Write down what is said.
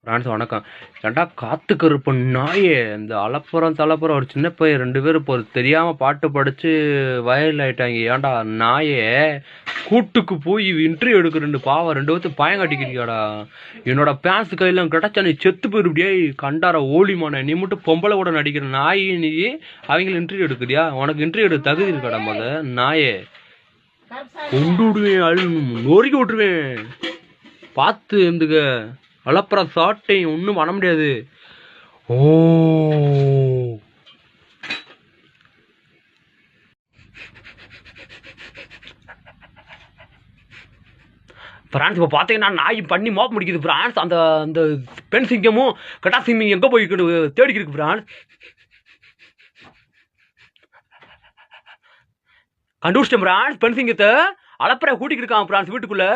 France வணக்கம். ஏன்டா காத்து கருப்பு நாயே, இந்த அலப்புறம் தலப்புறம் ஒரு சின்ன பையன் 2 பேரும் இப்போ தெரியாம பாட்டு படிச்சு வயல் ஆயிட்டாங்க. ஏன்டா நாயே, கூட்டுக்கு போய் இன்டர்வியூ எடுக்கிறேன்னு பாவம் 2 பேர்த்து பயம் காட்டிக்கிறியாடா. என்னோட பேன்ஸ் கையில கிடைச்சா நீ செத்து போயிருப்பியா கண்டார ஓலிமான. நீ மட்டும் பொம்பளை கூட நடிக்கிற நாய், நீ அவங்கள இன்டர்வியூ எடுக்கிறியா? உனக்கு இன்டர்வியூ எடுக்க தகுதி இருக்காடா நாயே. கொண்டு விடுவேன், நொறுக்கி விட்டுருவேன். பார்த்து இருந்துக்க. அலப்புற சாட்டை ஒன்றும் பண்ண முடியாது. ஓ பிரான்ஸ் இப்போ பார்த்தீங்கன்னா நாய் பண்ணி மோப்ப முடிக்குது பிரான்ஸ். அந்த அந்த பெண் சிங்கமும் கட்டா சிங்கம் எங்கே போய் தேடிக்கிருக்கு பிரான்ஸ். கண்டுபிடிச்சிட்டேன் பிரான்ஸ். பெண் சிங்கத்தை அலப்பற கூட்டிக்கிட்டு இருக்கான் பிரான்ஸ் வீட்டுக்குள்ள.